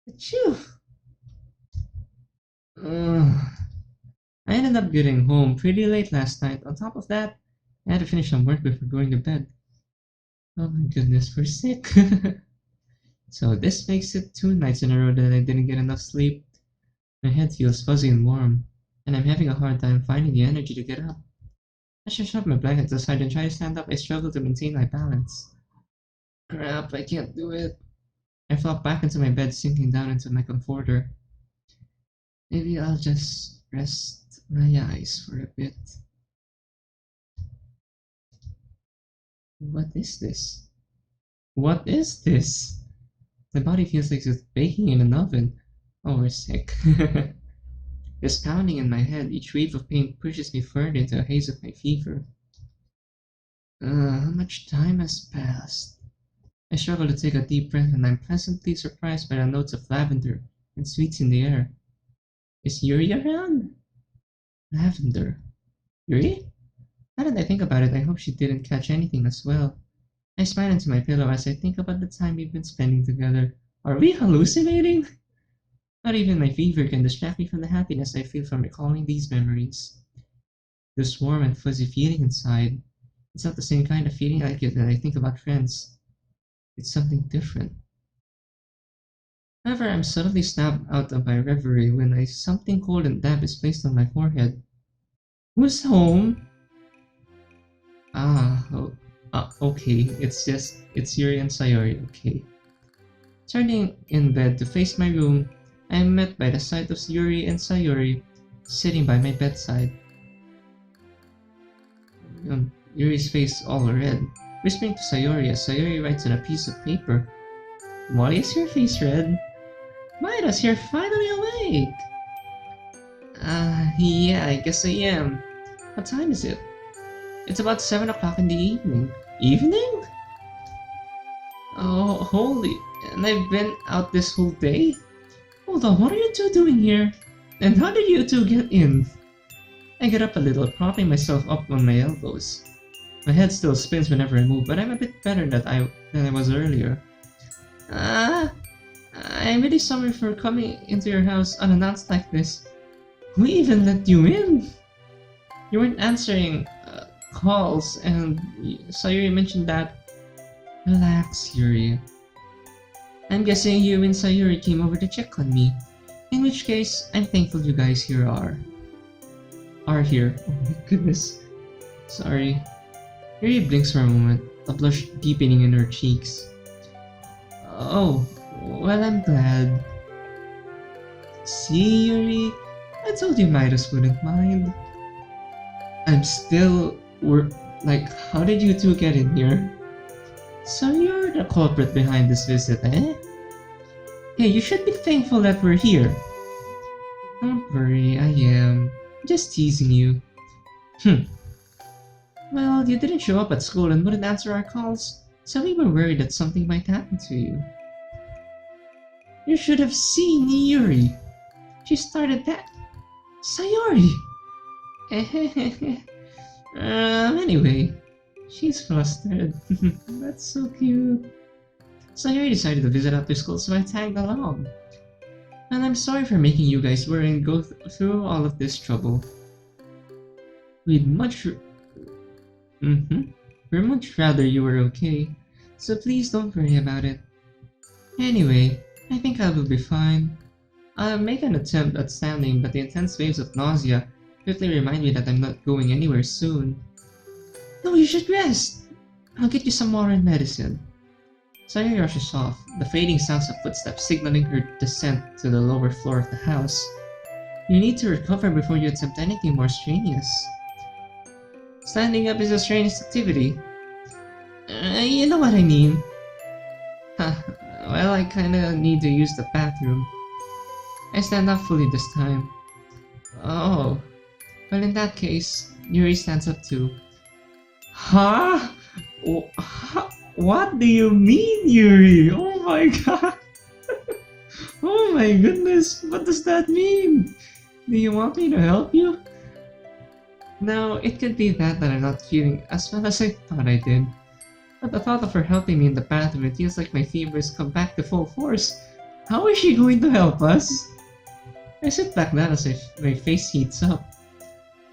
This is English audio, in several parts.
Achoo! Ugh. I ended up getting home pretty late last night. On top of that, I had to finish some work before going to bed. Oh my goodness, we're sick. So this makes it 2 nights in a row that I didn't get enough sleep. My head feels fuzzy and warm, and I'm having a hard time finding the energy to get up. I should shove my blankets aside and try to stand up. I struggle to maintain my balance. Crap, I can't do it. I flop back into my bed, sinking down into my comforter. Maybe I'll just rest my eyes for a bit. What is this? What is this? My body feels like it's baking in an oven. Oh, we're sick. There's pounding in my head. Each wave of pain pushes me further into a haze of my fever. How much time has passed? I struggle to take a deep breath and I'm pleasantly surprised by the notes of lavender and sweets in the air. Is Yuri around? Lavender. Yuri? Now that I think about it, I hope she didn't catch anything as well. I smile into my pillow as I think about the time we've been spending together. Are we hallucinating? Not even my fever can distract me from the happiness I feel from recalling these memories. This warm and fuzzy feeling inside. It's not the same kind of feeling I get when I think about friends. It's something different. However, I'm suddenly snapped out of my reverie when something cold and damp is placed on my forehead. Who's home? Ah, okay. It's Yuri and Sayori. Okay. Turning in bed to face my room, I am met by the sight of Yuri and Sayori sitting by my bedside. Yuri's face all red, whispering to Sayori as Sayori writes on a piece of paper. Why is your face red? Midas, you're finally awake! Yeah, I guess I am. What time is it? It's about 7 o'clock in the evening. Evening? Oh, holy. And I've been out this whole day? Hold on, what are you two doing here? And how did you two get in? I get up a little, propping myself up on my elbows. My head still spins whenever I move, but I'm a bit better than I was earlier. I'm really sorry for coming into your house unannounced like this. Who even let you in? You weren't answering calls, and Sayori mentioned that. Relax, Yuri. I'm guessing you and Sayori came over to check on me. In which case, I'm thankful you guys here are here. Oh my goodness. Sorry. Yuri blinks for a moment, a blush deepening in her cheeks. Oh, well, I'm glad. See, Yuri? I told you Midas wouldn't mind. I'm still... Like, how did you two get in here? So you're the culprit behind this visit, eh? Hey, you should be thankful that we're here. Don't worry, I am. Just teasing you. Well, you didn't show up at school and wouldn't answer our calls, so we were worried that something might happen to you. You should have seen Yuri. She started that. Sayori! Anyway, she's flustered. That's so cute. Sayori decided to visit after school, so I tagged along. And I'm sorry for making you guys worry and go through all of this trouble. We'd much... We'd much rather you were okay, so please don't worry about it. Anyway, I think I will be fine. I'll make an attempt at standing, but the intense waves of nausea quickly remind me that I'm not going anywhere soon. No, you should rest! I'll get you some water and medicine. Sayori rushes off, the fading sounds of footsteps signaling her descent to the lower floor of the house. You need to recover before you attempt anything more strenuous. Standing up is a strenuous activity. You know what I mean. Well, I kinda need to use the bathroom. I stand up fully this time. Oh. Well, in that case, Yuri stands up too. Huh? What do you mean, Yuri? Oh my god! Oh my goodness, what does that mean? Do you want me to help you? No, it could be that I'm not feeling as well as I thought I did. But the thought of her helping me in the bathroom, it feels like my fever has come back to full force. How is she going to help us? I sit back down as if my face heats up.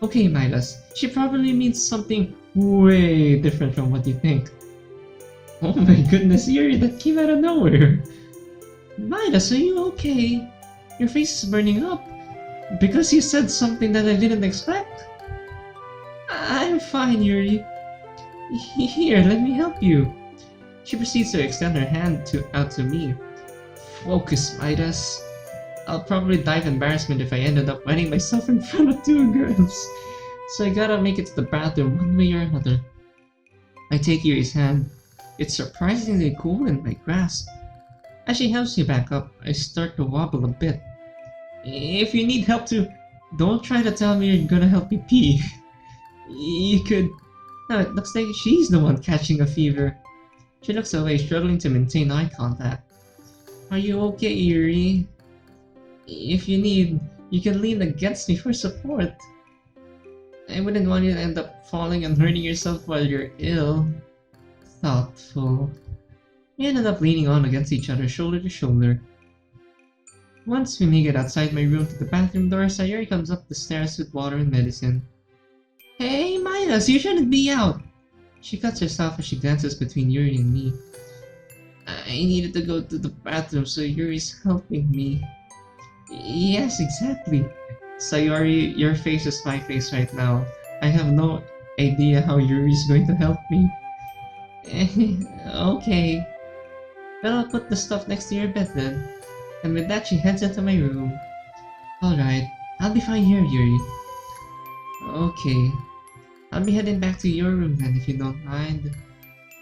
Okay, Midas, she probably means something way different from what you think. Oh my goodness, Yuri, that came out of nowhere. Midas, are you okay? Your face is burning up. Because you said something that I didn't expect? I'm fine, Yuri. Here, let me help you. She proceeds to extend her hand out to me. Focus, Midas. I'll probably die of embarrassment if I ended up wetting myself in front of two girls. So I gotta make it to the bathroom one way or another. I take Yuri's hand. It's surprisingly cool in my grasp. As she helps me back up, I start to wobble a bit. If you need help too, don't try to tell me you're gonna help me pee. You could... No, it looks like she's the one catching a fever. She looks away, struggling to maintain eye contact. Are you okay, Yuri? If you need, you can lean against me for support. I wouldn't want you to end up falling and hurting yourself while you're ill. Thoughtful. We ended up leaning on against each other, shoulder to shoulder. Once we make it outside my room to the bathroom door, Sayori comes up the stairs with water and medicine. Hey, Midas, you shouldn't be out! She cuts herself as she glances between Yuri and me. I needed to go to the bathroom, so Yuri's helping me. Yes, exactly. Sayori, your face is my face right now. I have no idea how Yuri's going to help me. Okay. Well, I'll put the stuff next to your bed then. And with that, she heads into my room. Alright, I'll be fine here, Yuri. Okay. I'll be heading back to your room then, if you don't mind.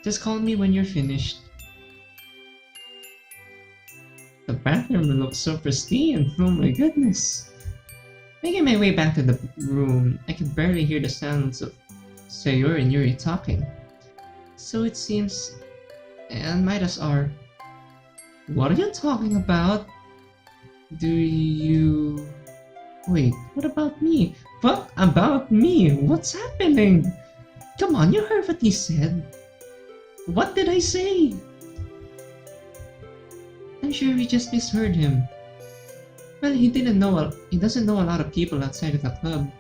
Just call me when you're finished. The bathroom looks so pristine, oh my goodness. Making my way back to the room, I can barely hear the sounds of Sayori and Yuri talking. So it seems... and Midas are... What are you talking about? Do you... Wait, what about me? What about me? What's happening? Come on, you heard what he said. What did I say? I'm sure we just misheard him. Well, he doesn't know a lot of people outside of the club.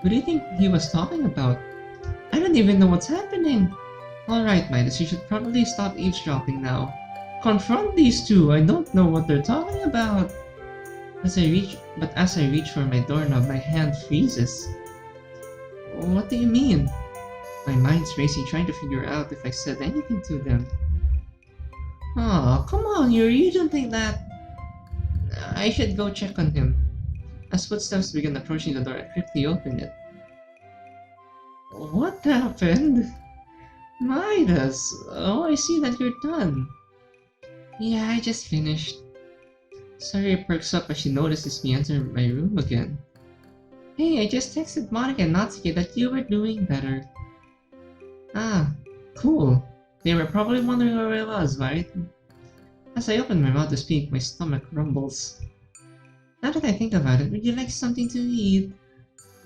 What do you think he was talking about? I don't even know what's happening. Alright, Midas, you should probably stop eavesdropping now. Confront these two, I don't know what they're talking about. As I reach for my doorknob, my hand freezes. What do you mean? My mind's racing, trying to figure out if I said anything to them. Oh, come on, Yuri, you don't think that... I should go check on him. As footsteps begin approaching the door, I quickly open it. What happened? Midas! Oh, I see that you're done. Yeah, I just finished. Sayori perks up as she notices me enter my room again. Hey, I just texted Monica and Natsuki that you were doing better. Ah, cool. They were probably wondering where I was, right? As I open my mouth to speak, my stomach rumbles. Now that I think about it, would you like something to eat?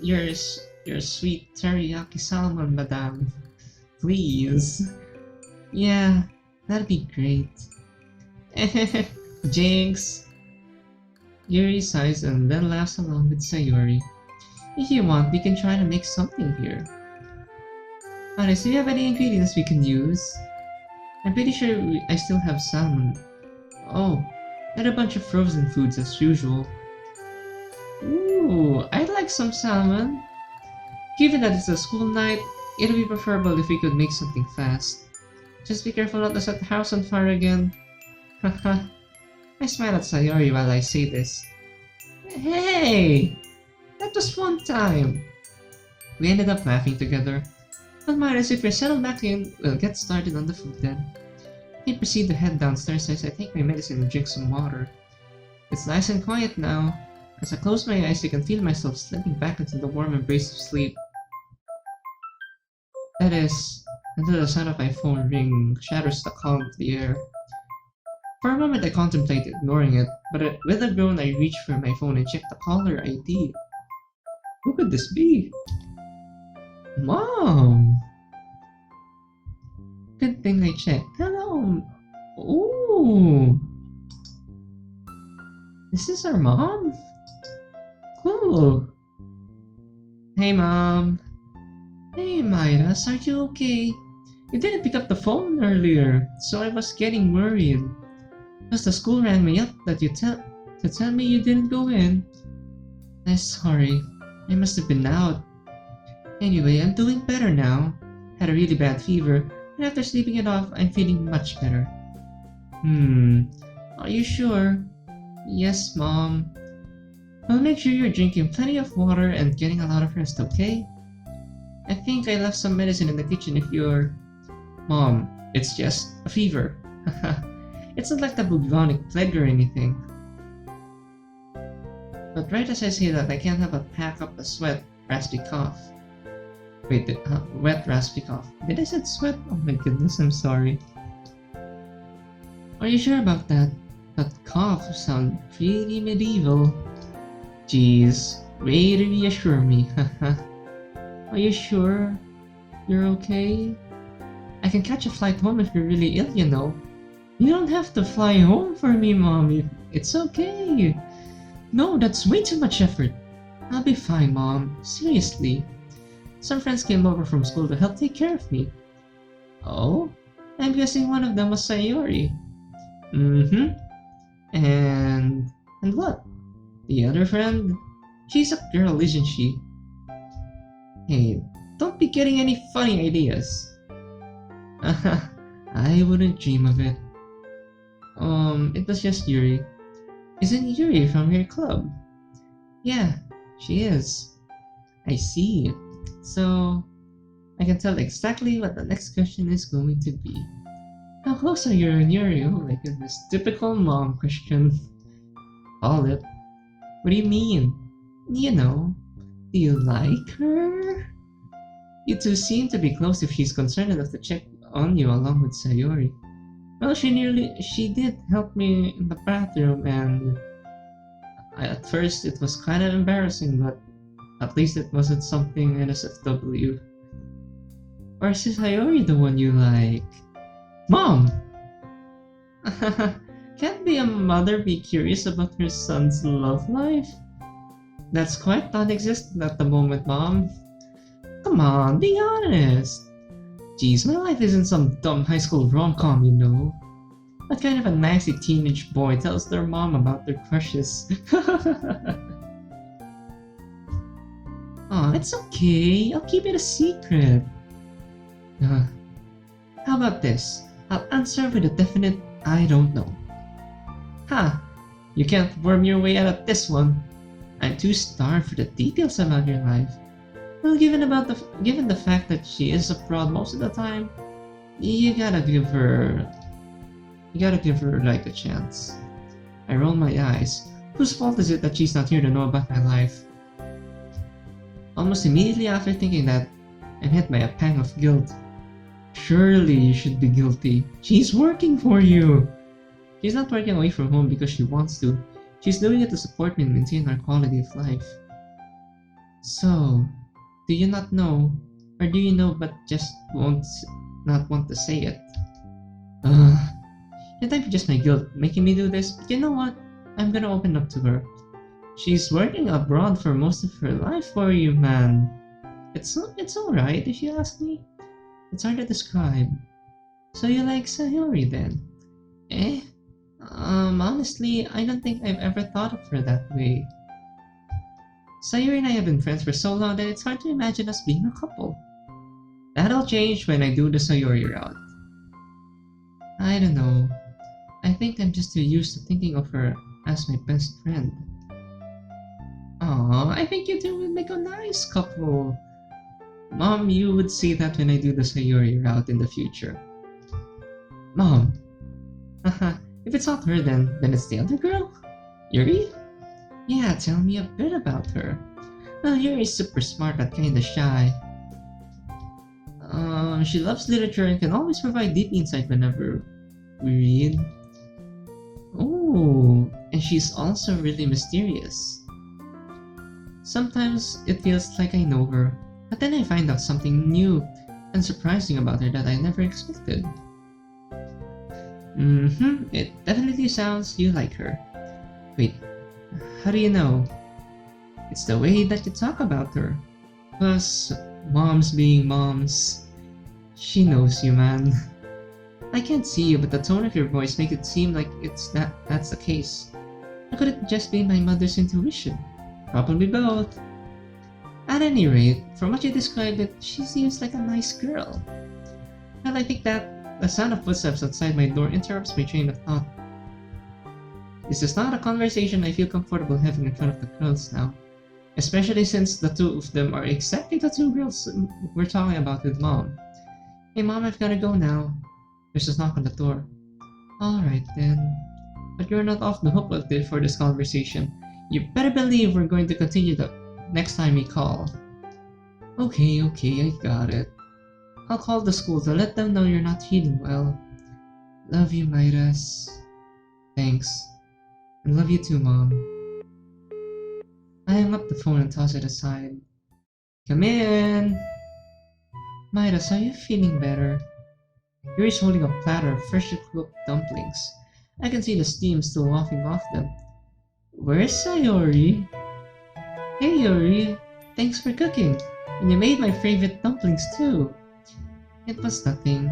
Your sweet teriyaki salmon, madame. Please. Yeah, that'd be great. Jinx. Yuri sighs and then laughs along with Sayori. If you want, we can try to make something here. Honest, do you have any ingredients we can use? I'm pretty sure I still have salmon. Oh, and a bunch of frozen foods as usual. Ooh, I'd like some salmon. Given that it's a school night, it'd be preferable if we could make something fast. Just be careful not to set the house on fire again. Haha. I smile at Sayori while I say this. Hey! That was fun time! We ended up laughing together. But Midas, if you're settled back in, we'll get started on the food then. I proceed to head downstairs as I take my medicine and drink some water. It's nice and quiet now. As I close my eyes, I can feel myself slipping back into the warm embrace of sleep. That is, until the sound of my phone ring shatters the calm of the air. For a moment I contemplate ignoring it, but with a groan I reach for my phone and check the caller ID. Who could this be? Mom! Good thing I checked. Hello! Ooh! Is this our mom? Cool. Hey, Mom. Hey, Midas, are you okay? You didn't pick up the phone earlier, so I was getting worried. Because the school rang me up that to tell me you didn't go in. I'm sorry. I must have been out. Anyway, I'm doing better now. Had a really bad fever, and after sleeping it off, I'm feeling much better. Are you sure? Yes, Mom. Well, make sure you're drinking plenty of water and getting a lot of rest, okay? I think I left some medicine in the kitchen if you're... Mom, it's just a fever. It's not like the bubonic plague or anything. But right as I say that, I can't help but pack up a sweat, raspy cough. Wait, wet, raspy cough. Did I say sweat? Oh my goodness, I'm sorry. Are you sure about that? That cough sounds pretty medieval. Jeez, way to reassure me, haha. Are you sure you're okay? I can catch a flight home if you're really ill, you know. You don't have to fly home for me, Mom. It's okay. No, that's way too much effort. I'll be fine, Mom. Seriously. Some friends came over from school to help take care of me. Oh? I'm guessing one of them was Sayori. Mm-hmm. And what? The other friend? She's a girl, isn't she? Hey, don't be getting any funny ideas. I wouldn't dream of it. It was just Yuri. Isn't Yuri from your club? Yeah, she is. I see. So, I can tell exactly what the next question is going to be. How close are you and Yuri? Oh my goodness, typical mom question. Call it. What do you mean? You know, do you like her? You two seem to be close if she's concerned enough to check on you along with Sayori. Well, she did help me in the bathroom, and at first it was kind of embarrassing, but at least it wasn't something NSFW. Or is Sayori the one you like? Mom! Can't be a mother be curious about her son's love life? That's quite non-existent at the moment, Mom. Come on, be honest. Jeez, my life isn't some dumb high school rom-com, you know. What kind of a nasty teenage boy tells their mom about their crushes? Aw, it's okay. I'll keep it a secret. How about this? I'll answer with a definite I don't know. Ha! You can't worm your way out of this one. I'm too starved for the details about your life. Well, given the fact that she is abroad most of the time, you gotta give her like a chance. I roll my eyes. Whose fault is it that she's not here to know about my life? Almost immediately after thinking that, I'm hit by a pang of guilt. Surely you should be guilty. She's working for you. She's not working away from home because she wants to. She's doing it to support me and maintain our quality of life. So, do you not know? Or do you know but just not want to say it? Can't I be just my guilt making me do this? But you know what? I'm gonna open up to her. She's working abroad for most of her life for you, man. It's alright if you ask me. It's hard to describe. So you like Sayori then? Honestly, I don't think I've ever thought of her that way. Sayori and I have been friends for so long that it's hard to imagine us being a couple. That'll change when I do the Sayori route. I don't know. I think I'm just too used to thinking of her as my best friend. Aw, I think you two would make a nice couple. Mom, you would say that when I do the Sayori route in the future. Mom. Haha, if it's not her then it's the other girl? Yuri? Yeah, tell me a bit about her. Well, Yuri's super smart but kinda shy. She loves literature and can always provide deep insight whenever we read. Oh, and she's also really mysterious. Sometimes it feels like I know her, but then I find out something new and surprising about her that I never expected. It definitely sounds you like her. Wait, How do you know? It's the way that you talk about her. Plus, moms being moms. She knows you, man. I can't see you, but the tone of your voice makes it seem like that's the case. Or could it just be my mother's intuition? Probably both. At any rate, from what you described it, she seems like a nice girl. Well, I think that the sound of footsteps outside my door interrupts my train of thought. This is not a conversation I feel comfortable having in front of the girls now. Especially since the two of them are exactly the two girls we're talking about with Mom. Hey Mom, I've gotta go now. There's a knock on the door. Alright then. But you're not off the hook for this conversation. You better believe we're going to continue the next time we call. Okay, I got it. I'll call the school to let them know you're not feeling well. Love you, Midas. Thanks. And love you too, Mom. I hang up the phone and toss it aside. Come in! Midas, are you feeling better? Yuri's holding a platter of freshly cooked dumplings. I can see the steam still wafting off them. Where's Sayori? Hey Yuri, thanks for cooking. And you made my favorite dumplings too. It was nothing.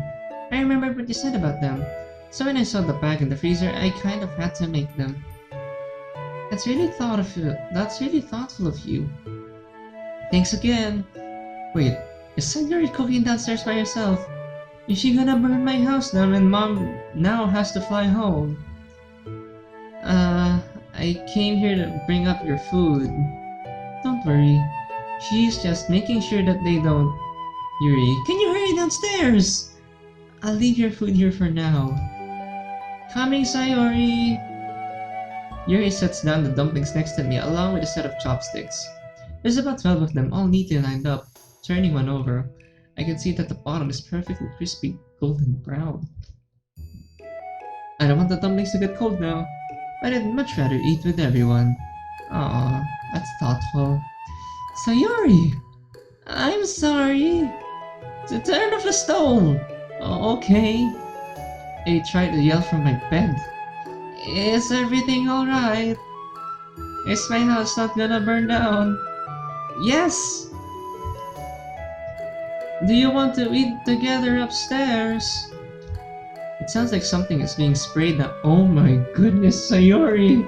I remembered what you said about them. So when I saw the bag in the freezer, I kind of had to make them. That's really thoughtful of you. Thanks again. Wait, is Sayori cooking downstairs by herself? Is she gonna burn my house down when Mom now has to fly home? I came here to bring up your food. Don't worry. She's just making sure that they don't... Yuri, can you hurry downstairs? I'll leave your food here for now. Coming, Sayori! Yuri sets down the dumplings next to me along with a set of chopsticks. There's about 12 of them all neatly lined up. Turning one over, I can see that the bottom is perfectly crispy golden brown. I don't want the dumplings to get cold now, but I'd much rather eat with everyone. Aw, that's thoughtful. Sayori! I'm sorry! To turn off the stove! Oh, okay. I tried to yell from my bed. Is everything alright? Is my house not gonna burn down? Yes! Do you want to eat together upstairs? It sounds like something is being sprayed now. Oh my goodness, Sayori!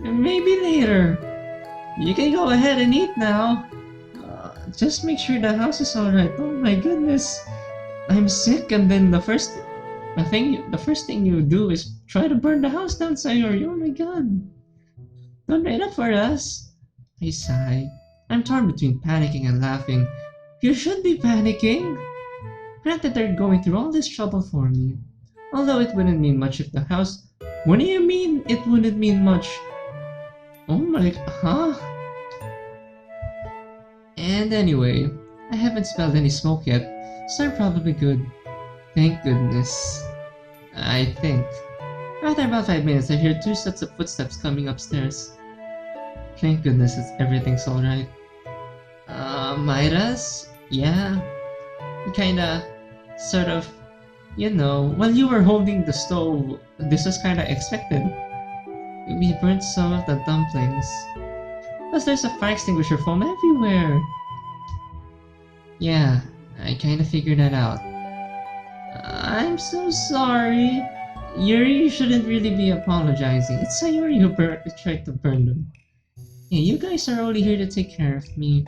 Maybe later. You can go ahead and eat now. Just make sure the house is alright. Oh my goodness. I'm sick and then the first thing you do is try to burn the house down, Sayori. Oh my god. Don't wait up for us. I sigh. I'm torn between panicking and laughing. You should be panicking. Granted, they're going through all this trouble for me. Although it wouldn't mean much if the house... What do you mean it wouldn't mean much? Oh my... Huh? And anyway, I haven't smelled any smoke yet, so I'm probably good. Thank goodness. I think. After about 5 minutes, I hear 2 sets of footsteps coming upstairs. Thank goodness everything's alright. Midas? Yeah? Kinda, sort of, you know, while you were holding the stove, this was kinda expected. We burnt some of the dumplings. Plus there's a fire extinguisher foam everywhere. Yeah, I kinda figured that out. I'm so sorry. Yuri, you shouldn't really be apologizing. It's Sayori who tried to burn them. Hey, you guys are only here to take care of me.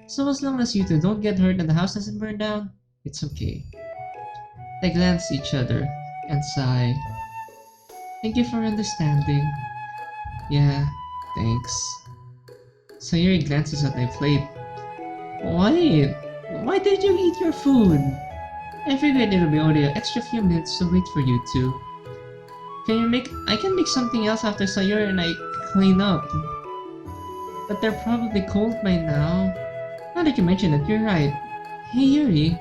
So as long as you two don't get hurt and the house doesn't burn down, it's okay. They glance at each other and sigh. Thank you for understanding. Yeah, thanks. Sayori glances at my plate. Wait, why did you eat your food? I figured it'll be only an extra few minutes to wait for you two. I can make something else after Sayori and I clean up. But they're probably cold by now. Now that you mention it, you're right. Hey Yuri.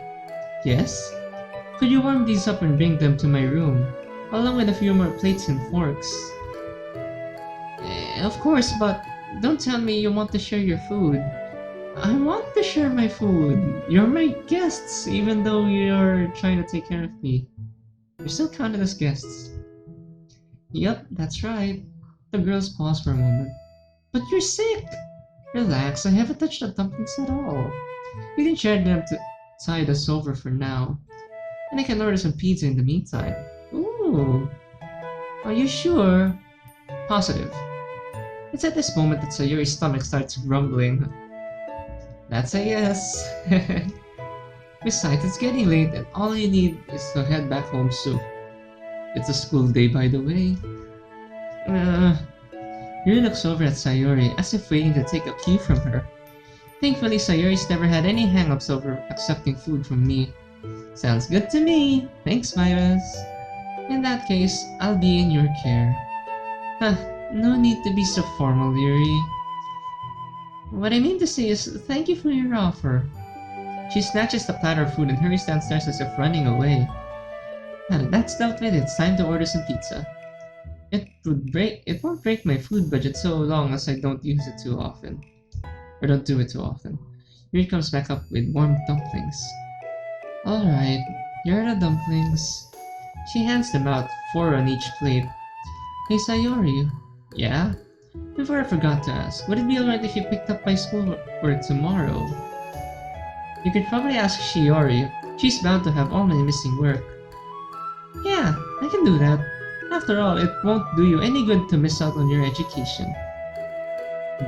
Yes? Could you warm these up and bring them to my room? Along with a few more plates and forks. Of course, but don't tell me you want to share your food. I want to share my food. You're my guests, even though you're trying to take care of me. You're still counted as guests. Yup, that's right. The girls pause for a moment. But you're sick! Relax, I haven't touched the dumplings at all. You can share them to tide us over for now. And I can order some pizza in the meantime. Ooh! Are you sure? Positive. It's at this moment that Sayori's stomach starts grumbling. That's a yes. Besides, it's getting late and all you need is to head back home soon. It's a school day, by the way. Yuri looks over at Sayori as if waiting to take a cue from her. Thankfully, Sayori's never had any hang-ups over accepting food from me. Sounds good to me. Thanks, Midas. In that case, I'll be in your care. No need to be so formal, Yuri. What I mean to say is, thank you for your offer. She snatches the platter of food and hurries downstairs as if running away. That's dealt with, it's time to order some pizza. It won't break my food budget so long as I don't use it too often. Or don't do it too often. Yuri comes back up with warm dumplings. Alright, here are the dumplings. She hands them out, 4 on each plate. Hey Sayori. Yeah? Before I forgot to ask, would it be alright if you picked up my schoolwork tomorrow? You could probably ask Shiori. She's bound to have all my missing work. Yeah, I can do that. After all, it won't do you any good to miss out on your education.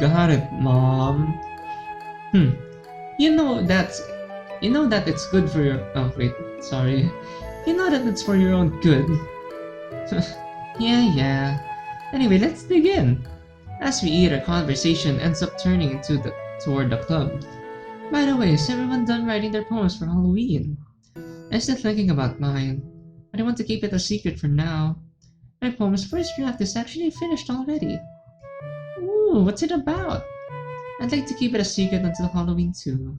Got it, Mom. You know that it's good for your... Oh, wait, sorry. You know that it's for your own good. Yeah. Anyway, let's dig in. As we eat, our conversation ends up turning toward the club. By the way, is everyone done writing their poems for Halloween? I'm still thinking about mine, but I want to keep it a secret for now. My poem's first draft is actually finished already. Ooh, what's it about? I'd like to keep it a secret until Halloween too.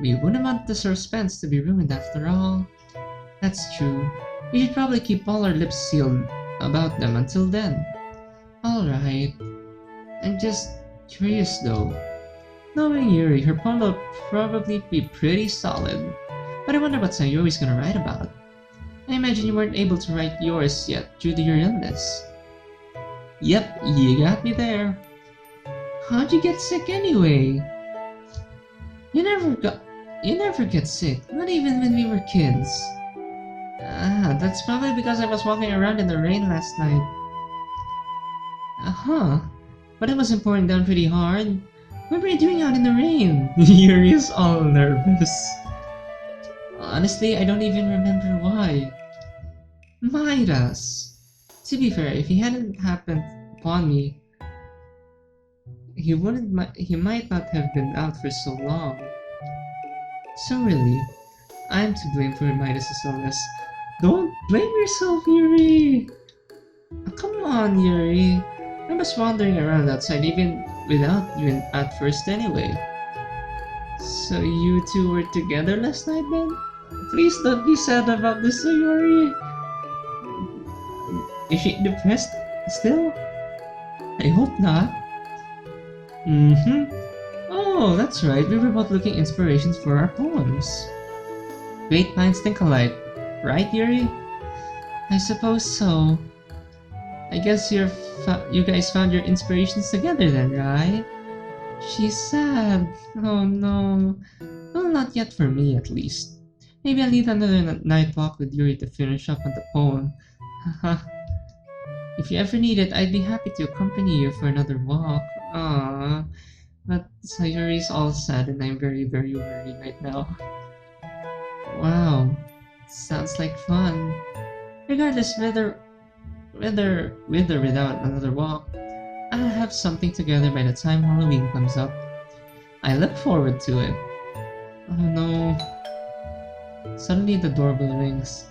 We wouldn't want the suspense to be ruined after all. That's true. We should probably keep all our lips sealed about them until then. Alright. I'm just curious though. Knowing Yuri, her poem will probably be pretty solid. But I wonder what Sayori's gonna write about. I imagine you weren't able to write yours yet due to your illness. Yep, you got me there. How'd you get sick anyway? You never get sick, not even when we were kids. That's probably because I was walking around in the rain last night. But it wasn't pouring down pretty hard. What were you doing out in the rain? Yuri's all nervous. Honestly, I don't even remember why. Midas! To be fair, if he hadn't happened upon me, he might not have been out for so long. So really, I'm to blame for Midas' illness. Don't blame yourself, Yuri! Come on, Yuri. I was wandering around outside even without you at first anyway. So you two were together last night then? Please don't be sad about this, Sayori. Is she depressed still? I hope not. Oh, that's right, we were both looking inspirations for our poems. Great minds think alike, right, Yuri? I suppose so. I guess you guys found your inspirations together then, right? She's sad. Oh no. Well, not yet for me at least. Maybe I'll need another night walk with Yuri to finish up on the poem. Haha. If you ever need it, I'd be happy to accompany you for another walk. Aww. But Sayori's all sad and I'm very, very worried right now. Wow. Sounds like fun. Regardless whether with or without another walk, I'll have something together by the time Halloween comes up. I look forward to it. Oh no. Suddenly the doorbell rings.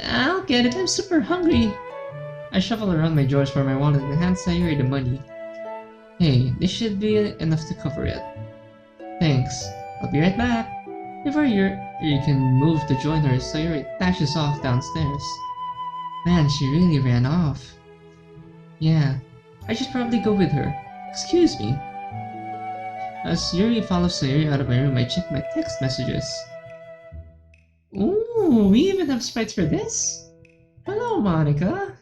I'll get it, I'm super hungry. I shuffle around my drawers for my wallet and hand Sayori the money. Hey, this should be enough to cover it. Thanks. I'll be right back. Before Yuri can move to join her, Sayori dashes off downstairs. Man, she really ran off. Yeah, I should probably go with her. Excuse me. As Yuri follows Sayori out of my room, I check my text messages. Ooh, we even have sprites for this? Hello, Monica.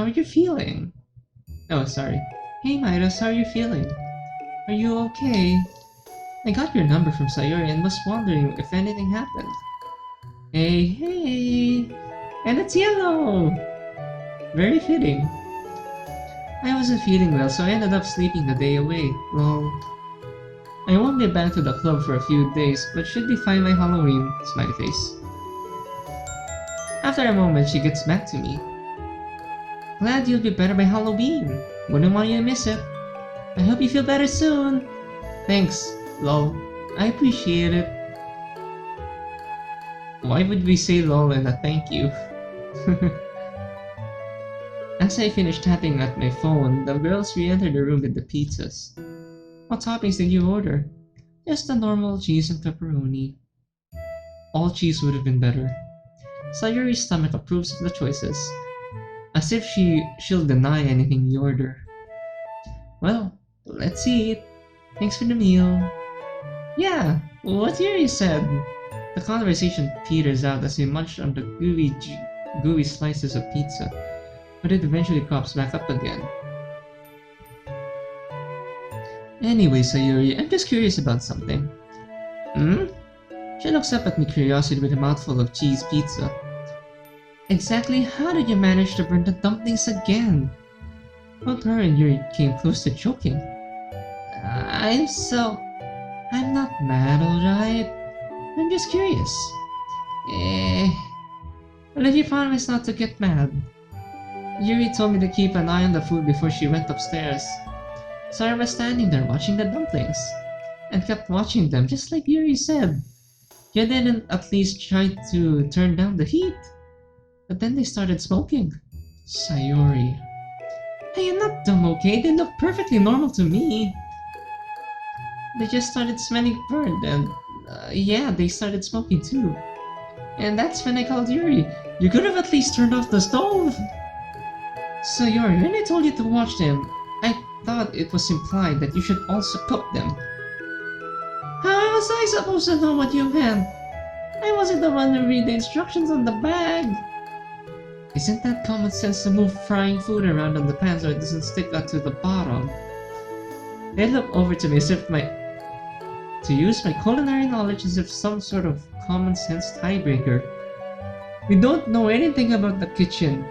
How are you feeling? Oh, sorry. Hey Midas, how are you feeling? Are you okay? I got your number from Sayori and was wondering if anything happened. Hey, hey! And it's yellow! Very fitting. I wasn't feeling well, so I ended up sleeping the day away. Lol. I won't be back to the club for a few days, but should be fine by Halloween. Smiley face. After a moment, she gets back to me. Glad you'll be better by Halloween. Wouldn't want you to miss it. I hope you feel better soon. Thanks, lol. I appreciate it. Why would we say lol and a thank you? As I finished tapping at my phone, the girls re-entered the room with the pizzas. What toppings did you order? Just the normal cheese and pepperoni. All cheese would have been better. Sayori's stomach approves of the choices, as if she'll deny anything we order. Well, let's eat. Thanks for the meal. Yeah, what Yuri said. The conversation peters out as we munch on the gooey slices of pizza, but it eventually pops back up again. Anyway, Sayori, I'm just curious about something. Hmm? She looks up at me curiously with a mouthful of cheese pizza. Exactly how did you manage to burn the dumplings again? Both her and Yuri came close to choking. I'm not mad, alright? I'm just curious. Well, if you promise not to get mad. Yuri told me to keep an eye on the food before she went upstairs. So I was standing there watching the dumplings, and kept watching them just like Yuri said. You didn't at least try to turn down the heat. But then they started smoking. Sayori. Hey, I'm not dumb, okay? They look perfectly normal to me. They just started smelling burned, and yeah, they started smoking too. And that's when I called Yuri. You could have at least turned off the stove. Sayori, when I told you to watch them, I thought it was implied that you should also cook them. How was I supposed to know what you meant? I wasn't the one to read the instructions on the bag. Isn't that common sense to move frying food around on the pan so it doesn't stick out to the bottom? They look over to me as if to use my culinary knowledge as if some sort of common sense tiebreaker. We don't know anything about the kitchen.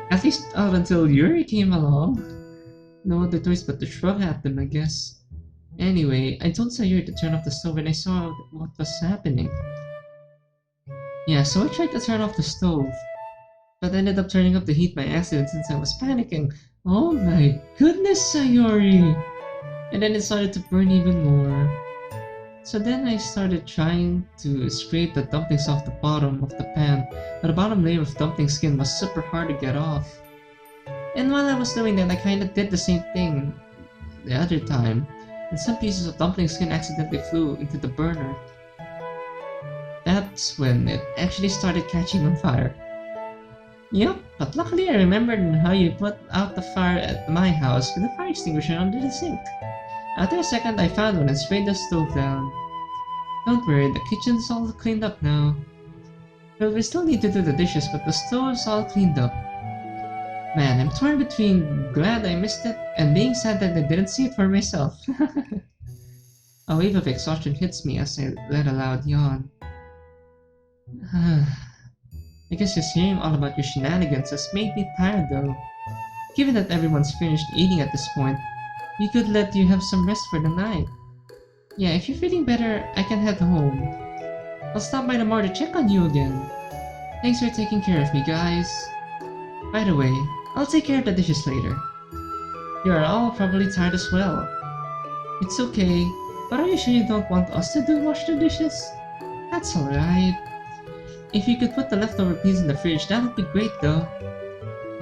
At least up until Yuri came along. No other choice but to shrug at them, I guess. Anyway, I told Sayori to turn off the stove when I saw what was happening. Yeah, so I tried to turn off the stove, but ended up turning up the heat by accident since I was panicking. Oh my goodness, Sayori! And then it started to burn even more. So then I started trying to scrape the dumplings off the bottom of the pan, but the bottom layer of dumpling skin was super hard to get off. And while I was doing that, I kinda did the same thing the other time, and some pieces of dumpling skin accidentally flew into the burner. That's when it actually started catching on fire. Yup, but luckily I remembered how you put out the fire at my house with a fire extinguisher under the sink. After a second, I found one and sprayed the stove down. Don't worry, the kitchen's all cleaned up now. Well, we still need to do the dishes, but the stove's all cleaned up. Man, I'm torn between glad I missed it and being sad that I didn't see it for myself. A wave of exhaustion hits me as I let a loud yawn. I guess just hearing all about your shenanigans has made me tired though. Given that everyone's finished eating at this point, we could let you have some rest for the night. Yeah, if you're feeling better, I can head home. I'll stop by tomorrow to check on you again. Thanks for taking care of me, guys. By the way, I'll take care of the dishes later. You are all probably tired as well. It's okay, but are you sure you don't want us to wash the dishes? That's alright. If you could put the leftover peas in the fridge, that would be great though.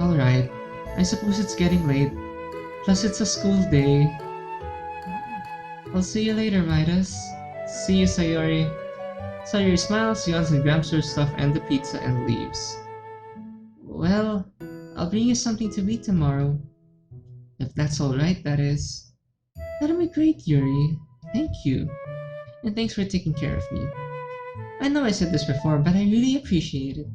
Alright, I suppose it's getting late. Plus it's a school day. I'll see you later, Midas. See you, Sayori. Sayori smiles, yawns, and grabs her stuff and the pizza and leaves. Well, I'll bring you something to eat tomorrow. If that's alright, that is. That'll be great, Yuri. Thank you. And thanks for taking care of me. I know I said this before, but I really appreciate it.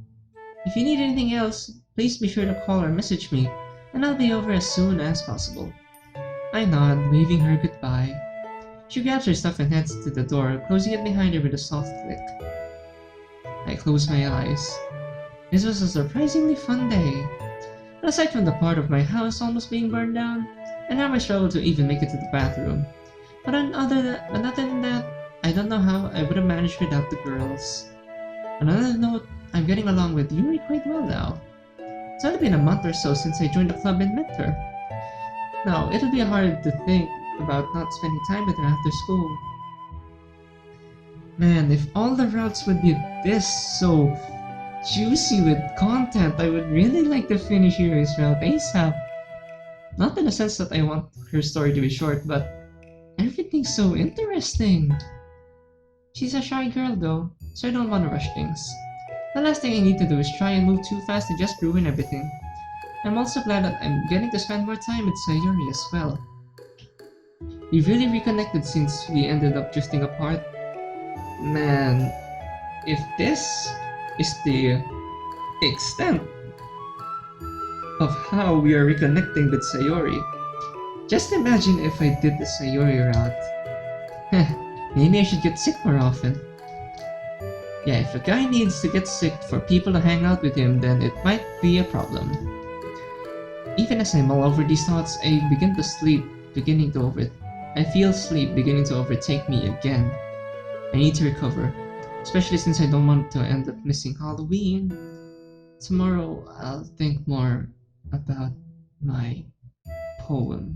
If you need anything else, Please be sure to call or message me, and I'll be over as soon as possible. I nod, waving her goodbye. She grabs her stuff and heads to the door, closing it behind her with a soft click. I close my eyes. This was a surprisingly fun day. But aside from the part of my house almost being burned down, and now I struggle to even make it to the bathroom. But other than that, I don't know how I would have managed without the girls. On another note, I'm getting along with Yuri quite well now. It's only been a month or so since I joined the club and met her. Now, it'll be hard to think about not spending time with her after school. Man, if all the routes would be this so juicy with content, I would really like to finish Yuri's route ASAP. Not in the sense that I want her story to be short, but everything's so interesting. She's a shy girl though, so I don't want to rush things. The last thing I need to do is try and move too fast and just ruin everything. I'm also glad that I'm getting to spend more time with Sayori as well. We've really reconnected since we ended up drifting apart. Man, if this is the extent of how we are reconnecting with Sayori, just imagine if I did the Sayori route. Maybe I should get sick more often. Yeah, if a guy needs to get sick for people to hang out with him, then it might be a problem. Even as I mull over these thoughts, I feel sleep beginning to overtake me again. I need to recover, especially since I don't want to end up missing Halloween. Tomorrow, I'll think more about my poem.